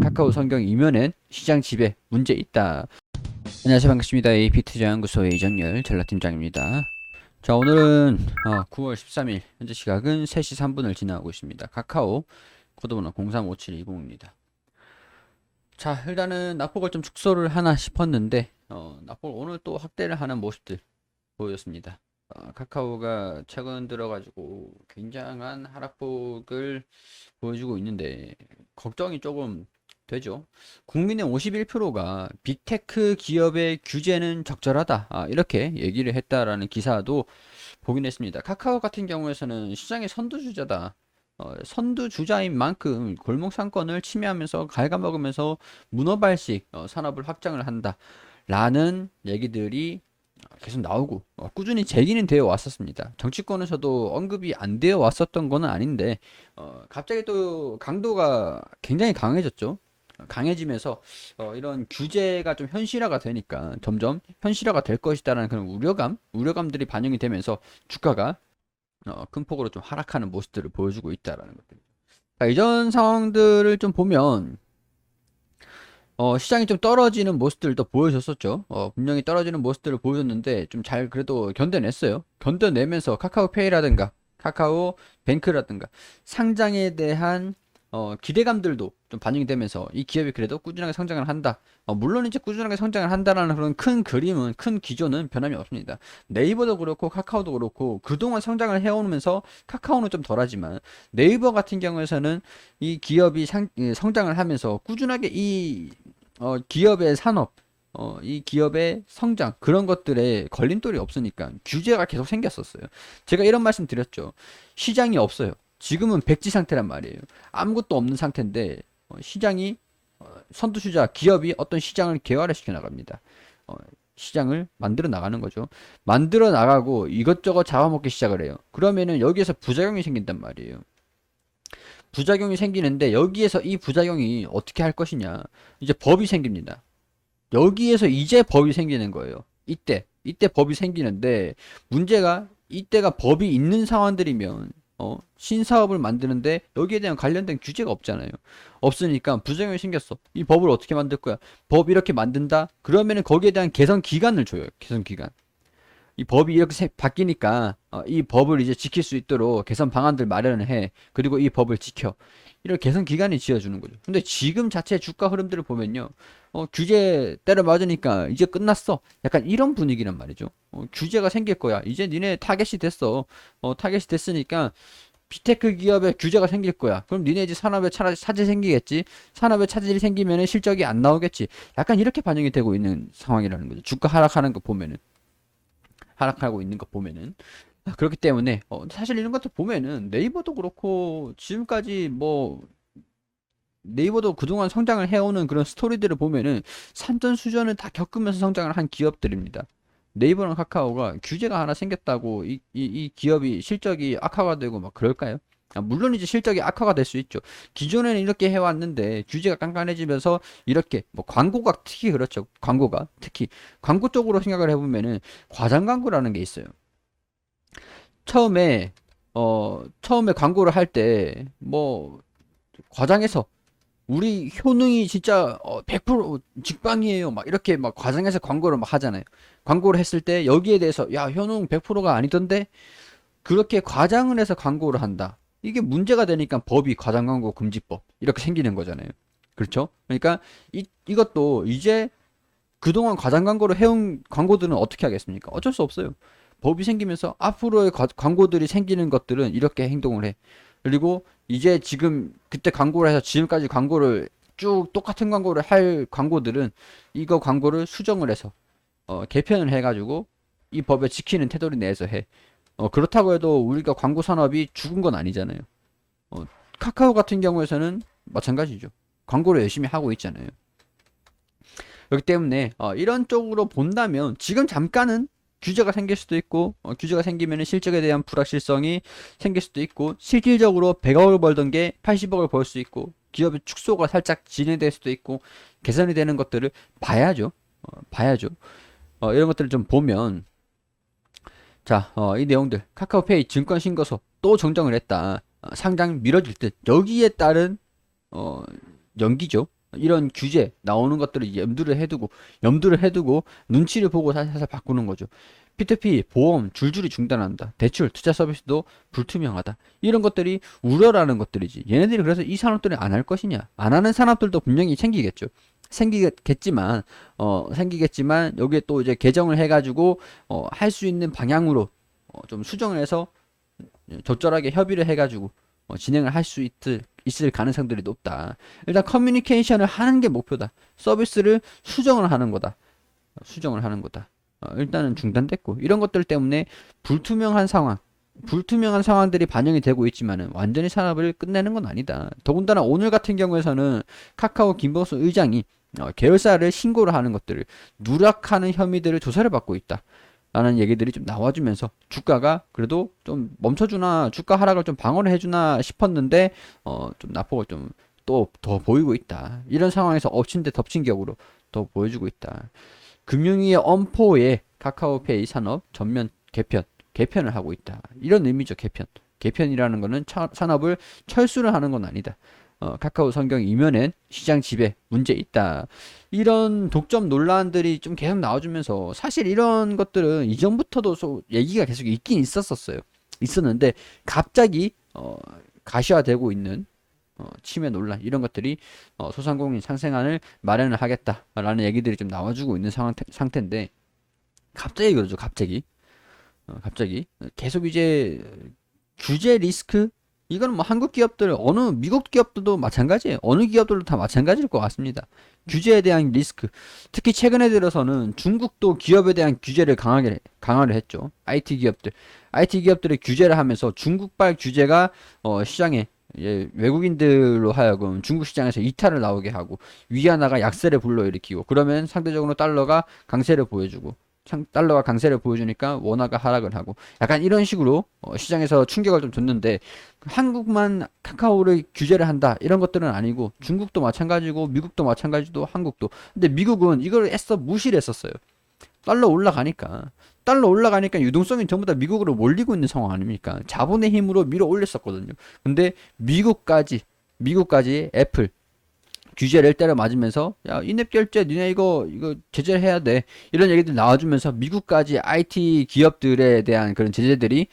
카카오 성경 이면엔 시장 지배 문제 있다. 안녕하세요, 반갑습니다. AP투자연구소의 이정열 전략팀장입니다. 자, 오늘은 9월 13일 현재 시각은 3시 3분을 지나고 있습니다. 카카오 코드번호 035720입니다. 자, 일단은 낙폭을 좀 축소를 하나 싶었는데 낙폭을 오늘 또 확대를 하는 모습들 보였습니다. 카카오가 최근 들어가지고 굉장한 하락폭을 보여주고 있는데 걱정이 조금 되죠. 국민의 51%가 빅테크 기업의 규제는 적절하다, 이렇게 얘기를 했다라는 기사도 보긴 했습니다. 카카오 같은 경우에서는 시장의 선두주자다. 선두주자인 만큼 골목 상권을 침해하면서 갉아먹으면서 문어발식 산업을 확장을 한다 라는 얘기들이 계속 나오고 꾸준히 제기는 되어 왔었습니다. 정치권에서도 언급이 안 되어 왔었던 거는 아닌데 갑자기 또 강도가 굉장히 강해졌죠. 강해지면서 이런 규제가 좀 현실화가 되니까 점점 현실화가 될 것이다라는 그런 우려감들이 반영이 되면서 주가가 큰 폭으로 좀 하락하는 모습들을 보여주고 있다라는 것들. 이전 상황들을 좀 보면 시장이 좀 떨어지는 모습들도 보여줬었죠. 분명히 떨어지는 모습들을 보여줬는데 좀 잘 그래도 견뎌냈어요. 견뎌내면서 카카오페이라든가 카카오뱅크라든가 상장에 대한 기대감들도 좀 반영이 되면서 이 기업이 그래도 꾸준하게 성장을 한다. 물론 이제 꾸준하게 성장을 한다라는 그런 큰 그림은, 큰 기조는 변함이 없습니다. 네이버도 그렇고 카카오도 그렇고 그동안 성장을 해오면서 카카오는 좀 덜하지만 네이버 같은 경우에서는 이 기업이 성장을 하면서 꾸준하게 이 기업의 산업, 이 기업의 성장, 그런 것들에 걸림돌이 없으니까 규제가 계속 생겼었어요. 제가 이런 말씀 드렸죠. 시장이 없어요. 지금은 백지 상태란 말이에요. 아무것도 없는 상태인데 시장이 선두주자 기업이 어떤 시장을 개화를 시켜 나갑니다. 시장을 만들어 나가는 거죠. 만들어 나가고 이것저것 잡아먹기 시작을 해요. 그러면은 여기에서 부작용이 생긴단 말이에요. 부작용이 생기는데 여기에서 이 부작용이 어떻게 할 것이냐. 이제 법이 생깁니다. 여기에서 이제 법이 생기는 거예요. 이때 법이 생기는데 문제가 이때가 법이 있는 상황들이면 신사업을 만드는데 여기에 대한 관련된 규제가 없잖아요. 없으니까 부작용이 생겼어. 이 법을 어떻게 만들 거야? 법 이렇게 만든다? 그러면은 거기에 대한 개선 기간을 줘요. 개선 기간. 이 법이 이렇게 바뀌니까 이 법을 이제 지킬 수 있도록 개선 방안들 마련을 해. 그리고 이 법을 지켜. 이런 개선 기간이 지어주는 거죠. 근데 지금 자체 주가 흐름들을 보면요. 규제 때려 맞으니까 이제 끝났어. 약간 이런 분위기란 말이죠. 규제가 생길 거야. 이제 니네 타겟이 됐어. 타겟이 됐으니까 비테크 기업에 규제가 생길 거야. 그럼 니네 이제 산업에 차질이 생기겠지. 산업에 차질이 생기면 실적이 안 나오겠지. 약간 이렇게 반영이 되고 있는 상황이라는 거죠. 주가 하락하는 거 보면은. 하락하고 있는 거 보면은. 그렇기 때문에 사실 이런 것도 보면은 네이버도 그렇고 지금까지 뭐 네이버도 그동안 성장을 해오는 그런 스토리들을 보면은 산전수전을 다 겪으면서 성장을 한 기업들입니다. 네이버랑 카카오가 규제가 하나 생겼다고 이 기업이 실적이 악화가 되고 막 그럴까요? 물론 이제 실적이 악화가 될 수 있죠. 기존에는 이렇게 해왔는데 규제가 깐깐해지면서 이렇게 뭐 광고가 특히 그렇죠. 광고가 특히 광고 쪽으로 생각을 해보면은 과장 광고라는 게 있어요. 처음에 처음에 광고를 할 때 뭐 과장해서 우리 효능이 진짜 100% 직방이에요. 막 이렇게 막 과장해서 광고를 막 하잖아요. 광고를 했을 때 여기에 대해서 야, 효능 100%가 아니던데 그렇게 과장을 해서 광고를 한다. 이게 문제가 되니까 법이 과장 광고 금지법 이렇게 생기는 거잖아요. 그렇죠? 그러니까 이것도 이제 그동안 과장 광고를 해온 광고들은 어떻게 하겠습니까? 어쩔 수 없어요. 법이 생기면서 앞으로의 광고들이 생기는 것들은 이렇게 행동을 해. 그리고 이제 지금 그때 광고를 해서 지금까지 광고를 쭉 똑같은 광고를 할 광고들은 이거 광고를 수정을 해서 개편을 해가지고 이 법에 지키는 테두리 내에서 해. 그렇다고 해도 우리가 광고 산업이 죽은 건 아니잖아요. 카카오 같은 경우에서는 마찬가지죠. 광고를 열심히 하고 있잖아요. 그렇기 때문에 이런 쪽으로 본다면 지금 잠깐은 규제가 생길 수도 있고 규제가 생기면 실적에 대한 불확실성이 생길 수도 있고 실질적으로 100억을 벌던 게 80억을 벌 수 있고 기업의 축소가 살짝 진행될 수도 있고 개선이 되는 것들을 봐야죠. 봐야죠. 이런 것들을 좀 보면 자, 이 내용들 카카오페이 증권 신고서 또 정정을 했다. 상장 미뤄질 듯 여기에 따른 어, 연기죠. 이런 규제 나오는 것들을 염두를 해두고 눈치를 보고 살살 바꾸는 거죠. P2P, 보험 줄줄이 중단한다. 대출, 투자 서비스도 불투명하다. 이런 것들이 우려라는 것들이지. 얘네들이 그래서 이 산업들을 안 할 것이냐? 안 하는 산업들도 분명히 생기겠죠. 생기겠지만 여기에 또 이제 개정을 해가지고 할 수 있는 방향으로 좀 수정을 해서 적절하게 협의를 해가지고 진행을 할 수 있을 가능성들이 높다. 일단 커뮤니케이션을 하는 게 목표다. 서비스를 수정을 하는 거다. 일단은 중단됐고 이런 것들 때문에 불투명한 상황들이 반영이 되고 있지만은 완전히 산업을 끝내는 건 아니다. 더군다나 오늘 같은 경우에서는 카카오 김범수 의장이 계열사를 신고를 하는 것들을 누락하는 혐의들을 조사를 받고 있다. 라는 얘기들이 좀 나와주면서 주가가 그래도 좀 멈춰주나 주가 하락을 좀 방어를 해주나 싶었는데 좀 낙폭을 좀 또 더 보이고 있다. 이런 상황에서 엎친 데 덮친 격으로 더 보여주고 있다. 금융위의 엄포에 카카오페이 산업 전면 개편을 하고 있다. 이런 의미죠. 개편이라는 거는 산업을 철수를 하는 건 아니다. 카카오 성경 이면엔 시장 지배 문제 있다. 이런 독점 논란들이 좀 계속 나와주면서 사실 이런 것들은 이전부터도 얘기가 계속 있긴 있었는데 갑자기 가시화되고 있는 침해 논란 이런 것들이 소상공인 상생안을 마련을 하겠다라는 얘기들이 좀 나와주고 있는 상태인데 갑자기 그러죠. 갑자기 계속 이제 규제 리스크 이건 뭐 한국 기업들 어느 미국 기업들도 마찬가지예요. 어느 기업들도 다 마찬가지일 것 같습니다. 규제에 대한 리스크 특히 최근에 들어서는 중국도 기업에 대한 규제를 강화를 했죠. IT 기업들의 규제를 하면서 중국발 규제가 시장에 외국인들로 하여금 중국 시장에서 이탈을 나오게 하고 위안화가 약세를 불러일으키고 그러면 상대적으로 달러가 강세를 보여주니까 원화가 하락을 하고 약간 이런 식으로 시장에서 충격을 좀 줬는데 한국만 카카오를 규제를 한다 이런 것들은 아니고 중국도 마찬가지고 미국도 마찬가지고 한국도 근데 미국은 이걸 애써 무시를 했었어요. 달러 올라가니까 유동성이 전부 다 미국으로 몰리고 있는 상황 아닙니까? 자본의 힘으로 밀어 올렸었거든요. 근데 미국까지 애플 규제를 때려 맞으면서 야 인앱 결제 니네 이거 제재를 해야 돼 이런 얘기들 나와주면서 미국까지 IT 기업들에 대한 그런 제재들이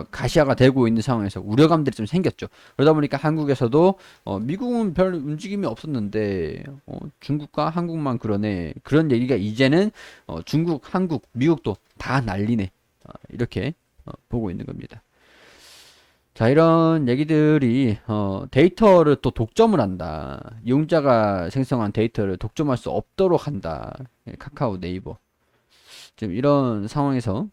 가시화가 되고 있는 상황에서 우려감들이 좀 생겼죠. 그러다 보니까 한국에서도 미국은 별 움직임이 없었는데 중국과 한국만 그러네 그런 얘기가 이제는 중국, 한국, 미국도 다 난리네 이렇게 보고 있는 겁니다. 자, 이런 얘기들이, 데이터를 또 독점을 한다. 이용자가 생성한 데이터를 독점할 수 없도록 한다. 카카오, 네이버. 지금 이런 상황에서,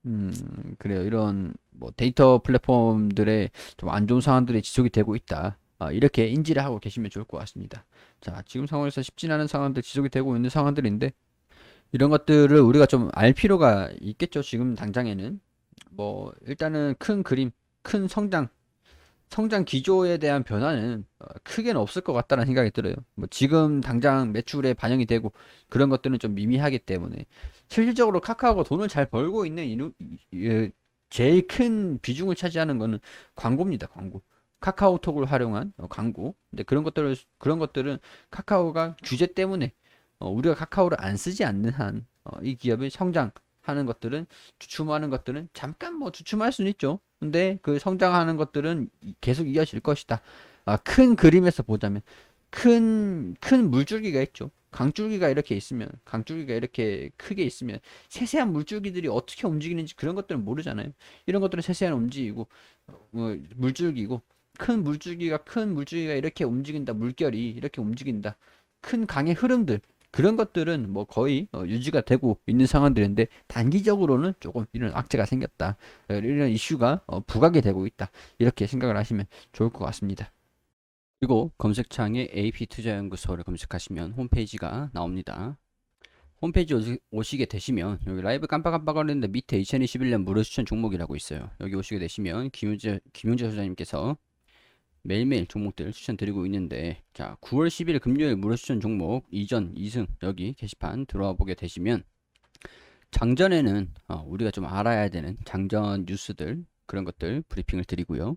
음, 그래요. 이런, 뭐, 데이터 플랫폼들의 좀 안 좋은 상황들이 지속이 되고 있다. 이렇게 인지를 하고 계시면 좋을 것 같습니다. 자, 지금 상황에서 쉽진 않은 상황들 지속이 되고 있는 상황들인데, 이런 것들을 우리가 좀 알 필요가 있겠죠. 지금 당장에는. 뭐, 일단은 큰 그림, 큰 성장 기조에 대한 변화는 크게는 없을 것 같다는 생각이 들어요. 뭐 지금 당장 매출에 반영이 되고 그런 것들은 좀 미미하기 때문에 실질적으로 카카오가 돈을 잘 벌고 있는 제일 큰 비중을 차지하는 거는 광고입니다. 광고. 카카오톡을 활용한 광고. 근데 그런 것들은 카카오가 규제 때문에 우리가 카카오를 안 쓰지 않는 한 이 기업의 성장하는 것들은 주춤하는 것들은 잠깐 뭐 주춤할 수는 있죠. 근데 그 성장하는 것들은 계속 이어질 것이다. 큰 그림에서 보자면 큰 물줄기가 있죠. 강줄기가 이렇게 크게 있으면 세세한 물줄기들이 어떻게 움직이는지 그런 것들은 모르잖아요. 이런 것들은 세세한 움직이고 물줄기고 큰 물줄기가 이렇게 움직인다. 물결이 이렇게 움직인다. 큰 강의 흐름들 그런 것들은 뭐 거의 유지가 되고 있는 상황들인데 단기적으로는 조금 이런 악재가 생겼다. 이런 이슈가 부각이 되고 있다. 이렇게 생각을 하시면 좋을 것 같습니다. 그리고 검색창에 AP투자연구소를 검색하시면 홈페이지가 나옵니다. 홈페이지 오시게 되시면 여기 라이브 깜빡깜빡거리는데 밑에 2021년 무료 추천 종목이라고 있어요. 여기 오시게 되시면 김용재 소장님께서 매일매일 종목들 추천드리고 있는데 자 9월 10일 금요일 무료 추천 종목 이전 2승 여기 게시판 들어와 보게 되시면 장전에는 우리가 좀 알아야 되는 장전 뉴스들 그런 것들 브리핑을 드리고요.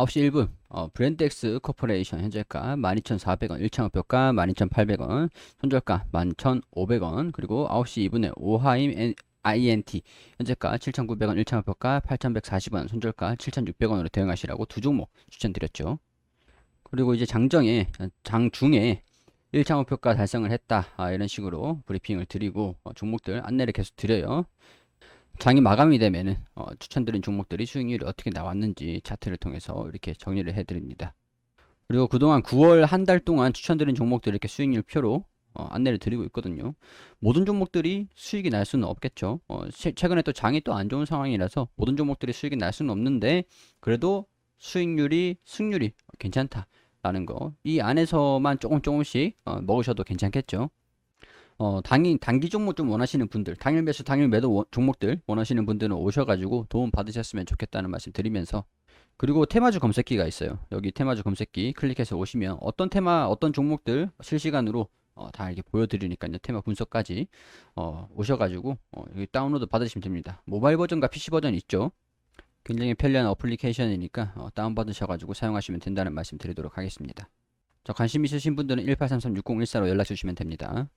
9시 1분 브랜드엑스 코퍼레이션 현재가 12,400원, 1차목표가 12,800원, 손절가 11,500원, 그리고 9시 2분에 오하임 INT 현재가 7,900원, 1차목표가 8,140원, 손절가 7,600원으로 대응하시라고 두 종목 추천드렸죠. 그리고 이제 장중에 1차 목표가 달성을 했다, 이런 식으로 브리핑을 드리고 종목들 안내를 계속 드려요. 장이 마감이 되면은 추천드린 종목들이 수익률이 어떻게 나왔는지 차트를 통해서 이렇게 정리를 해드립니다. 그리고 그동안 9월 한 달 동안 추천드린 종목들 이렇게 수익률 표로 안내를 드리고 있거든요. 모든 종목들이 수익이 날 수는 없겠죠. 최근에 또 장이 또 안 좋은 상황이라서 모든 종목들이 수익이 날 수는 없는데, 그래도 승률이 괜찮다라는 거, 이 안에서만 조금씩 먹으셔도 괜찮겠죠. 단기 종목 좀 원하시는 분들, 당일 매수, 당일 매도 종목들 원하시는 분들은 오셔가지고 도움 받으셨으면 좋겠다는 말씀 드리면서, 그리고 테마주 검색기가 있어요. 여기 테마주 검색기 클릭해서 오시면 어떤 테마, 어떤 종목들 실시간으로 다 이렇게 보여드리니까요. 테마 분석까지 오셔가지고 여기 다운로드 받으시면 됩니다. 모바일 버전과 PC 버전 있죠. 굉장히 편리한 어플리케이션이니까 다운받으셔가지고 사용하시면 된다는 말씀 드리도록 하겠습니다. 관심 있으신 분들은 1833-6014로 연락 주시면 됩니다.